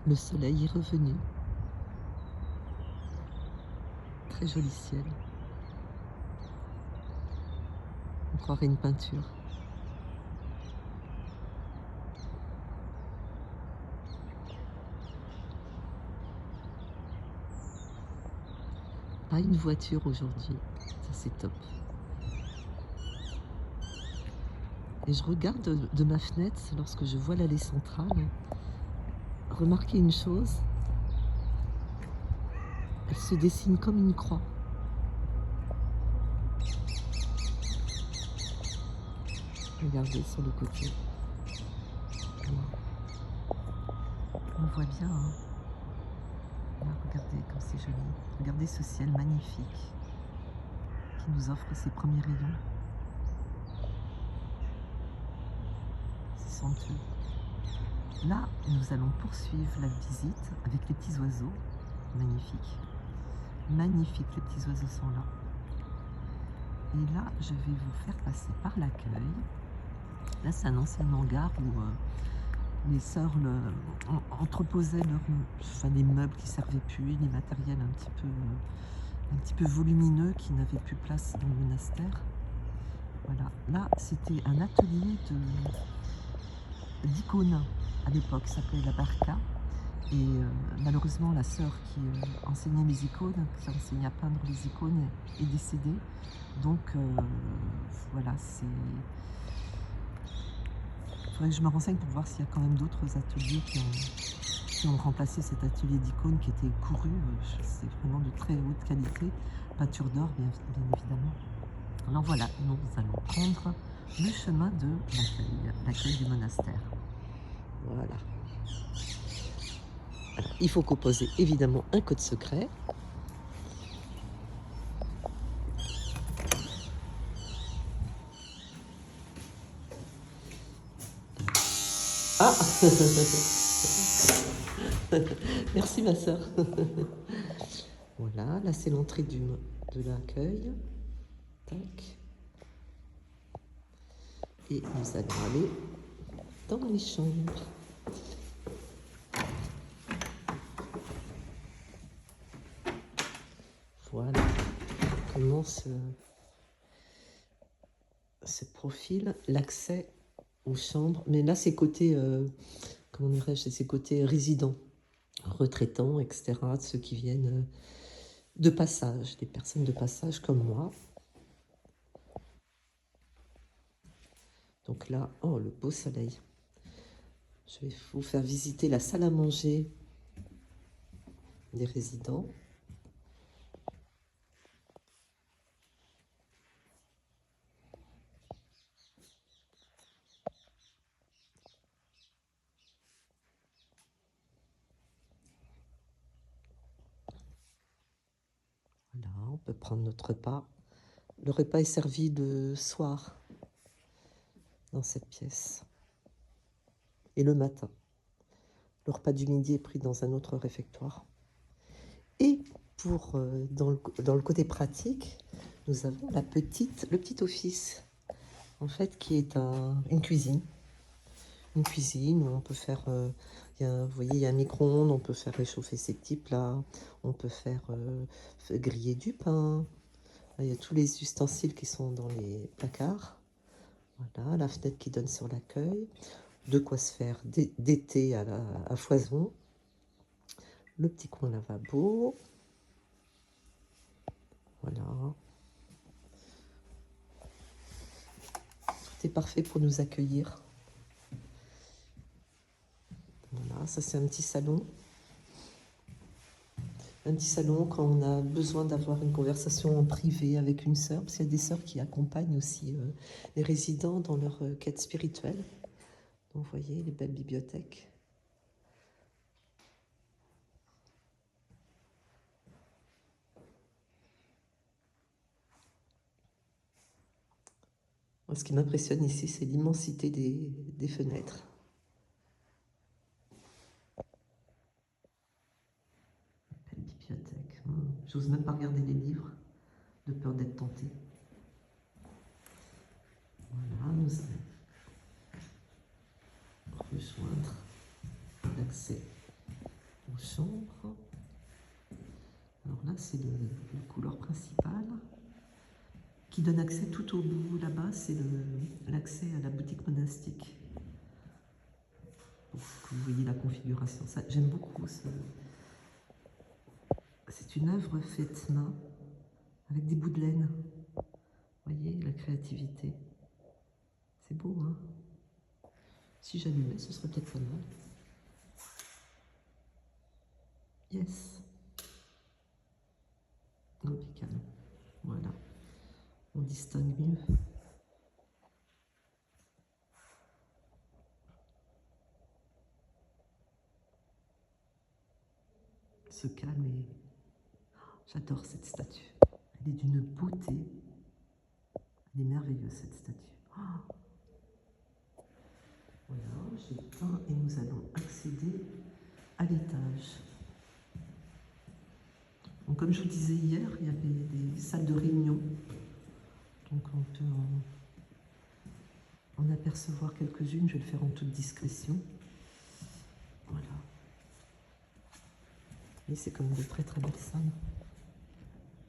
Le soleil est revenu. Très joli ciel. On croirait une peinture. Pas une voiture aujourd'hui. Ça, c'est top. Et je regarde de ma fenêtre, lorsque je vois l'allée centrale, remarquer une chose. Elle se dessine comme une croix. Regardez sur le côté. On voit bien, hein. Là, regardez comme c'est joli. Regardez ce ciel magnifique qui nous offre ses premiers rayons. C'est somptueux. Là, nous allons poursuivre la visite avec les petits oiseaux. Magnifique. Magnifique, les petits oiseaux sont là. Et là, je vais vous faire passer par l'accueil. Là, c'est un ancien hangar où les sœurs entreposaient les meubles qui ne servaient plus, les matériels un petit peu volumineux qui n'avaient plus place dans le monastère. Voilà. Là, c'était un atelier d'icônes à l'époque, ça s'appelait la Barca. Et malheureusement, la sœur qui enseignait les icônes, qui enseignait à peindre les icônes, est décédée. Donc voilà, c'est... Il faudrait que je me renseigne pour voir s'il y a quand même d'autres ateliers qui ont remplacé cet atelier d'icônes qui était couru. C'est vraiment de très haute qualité. Peinture d'or, bien évidemment. Alors voilà, nous allons prendre le chemin de l'accueil du monastère. Voilà. Il faut composer évidemment un code secret. Ah merci ma soeur. Voilà, là c'est l'entrée de l'accueil. Tac. Et nous allons aller dans les chambres. Voilà comment se profile l'accès aux chambres. Mais là c'est côté, comment dirais-je, c'est côté résident, retraitants, etc. De ceux qui viennent de passage, des personnes de passage comme moi. Donc là, oh le beau soleil. Je vais vous faire visiter la salle à manger des résidents. Voilà, on peut prendre notre repas. Le repas est servi le soir dans cette pièce. Et le matin. Le repas du midi est pris dans un autre réfectoire. Et pour, dans le côté pratique, nous avons le petit office, en fait, qui est une cuisine. Une cuisine où on peut faire, vous voyez, il y a un micro-ondes, on peut faire réchauffer ses petits plats, on peut faire griller du pain. Là, il y a tous les ustensiles qui sont dans les placards. Voilà, la fenêtre qui donne sur l'accueil. De quoi se faire d'été à foison. Le petit coin lavabo. Voilà. Tout est parfait pour nous accueillir. Voilà, ça c'est un petit salon. Un petit salon quand on a besoin d'avoir une conversation en privé avec une sœur, parce qu'il y a des sœurs qui accompagnent aussi les résidents dans leur quête spirituelle. Donc vous voyez, les belles bibliothèques. Moi, ce qui m'impressionne ici, c'est l'immensité des fenêtres. Belle bibliothèque. J'ose même pas regarder les livres, de peur d'être tentée. Voilà, nous allons rejoindre l'accès chambre. Alors là, c'est le couloir principal qui donne accès tout au bout. Là-bas, c'est l'accès à la boutique monastique. Donc, vous voyez la configuration. J'aime beaucoup. C'est une œuvre faite main avec des bouts de laine. Vous voyez la créativité. C'est beau, hein? Si j'allumais, ce serait peut-être pas mal. Yes. Impeccable. Voilà. On distingue mieux. Ce calme et... J'adore cette statue. Elle est d'une beauté. Elle est merveilleuse, cette statue. Oh, voilà, j'ai peint et nous allons accéder à l'étage. Donc, comme je vous disais hier, il y avait des salles de réunion. Donc on peut en apercevoir quelques-unes. Je vais le faire en toute discrétion. Voilà. Et c'est comme de très très belles salles.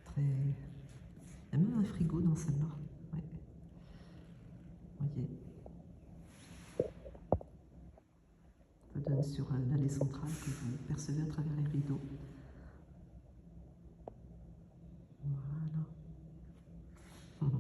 Très... Il y a même un frigo dans celle-là. Ouais. Vous voyez. Ça donne sur l'allée centrale que vous percevez à travers les rideaux. Voilà.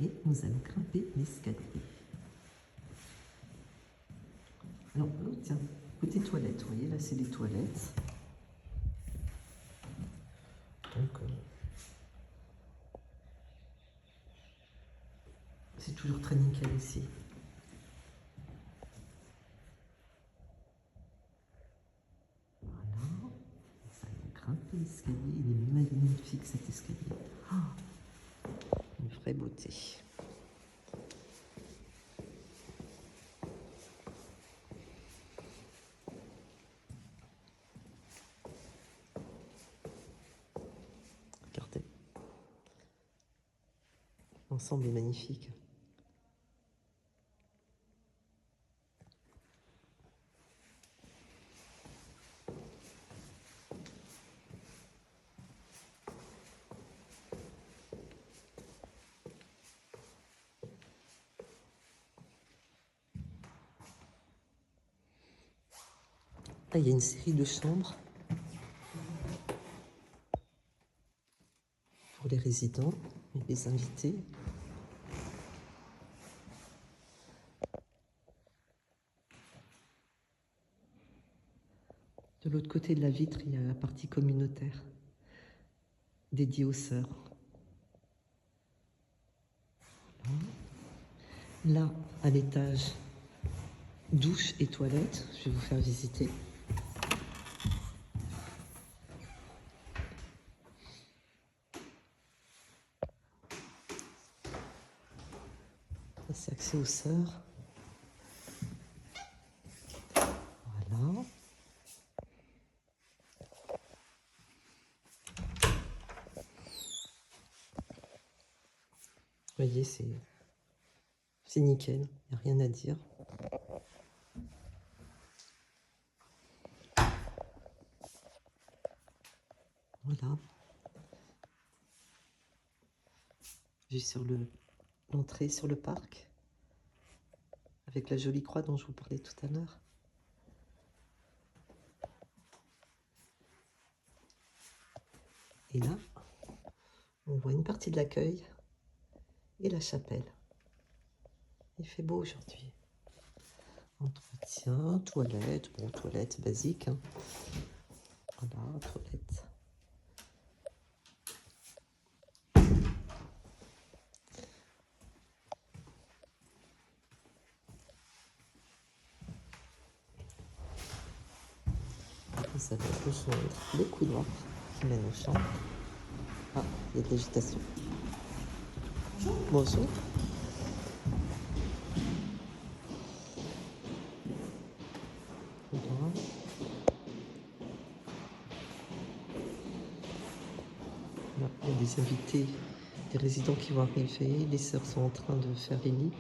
Et nous allons grimper l'escalier. Alors, tiens, côté toilettes, vous voyez, là c'est les toilettes. Donc, c'est toujours très nickel ici. Voilà, ça va grimper l'escalier. Il est magnifique cet escalier. Oh, une vraie beauté. Regardez. L'ensemble est magnifique. Là, il y a une série de chambres pour les résidents et les invités. De l'autre côté de la vitre, il y a la partie communautaire dédiée aux sœurs. Voilà. Là, à l'étage, douche et toilette. Je vais vous faire visiter. C'est accès aux sœurs. Voilà. Vous voyez, c'est nickel, il n'y a rien à dire. Voilà. Vue sur l'entrée sur le parc, avec la jolie croix dont je vous parlais tout à l'heure. Et là, on voit une partie de l'accueil et la chapelle. Il fait beau aujourd'hui. Entretien, toilette, bon, toilette basique. Hein. Voilà, toilette. Ça va rejoindre les couloirs qui mènent aux chambres. Ah, il y a de l'agitation. Bonjour. Voilà. Là, il y a des invités des résidents qui vont arriver. Les sœurs sont en train de faire les lits.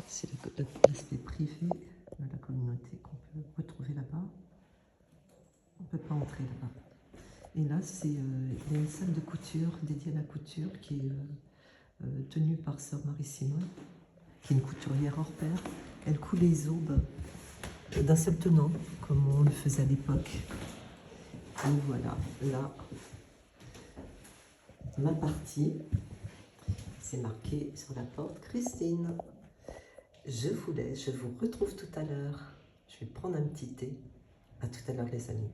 C'est l'aspect privé de la communauté qu'on peut retrouver là-bas. On ne peut pas entrer là-bas. Et là, il y a une salle de couture dédiée à la couture qui est tenue par sœur Marie-Simone, qui est une couturière hors pair. Elle coud les aubes d'un seul tenant, comme on le faisait à l'époque. Et voilà, là, ma partie, c'est marqué sur la porte Christine. Je vous laisse, je vous retrouve tout à l'heure. Je vais prendre un petit thé. À tout à l'heure les amis.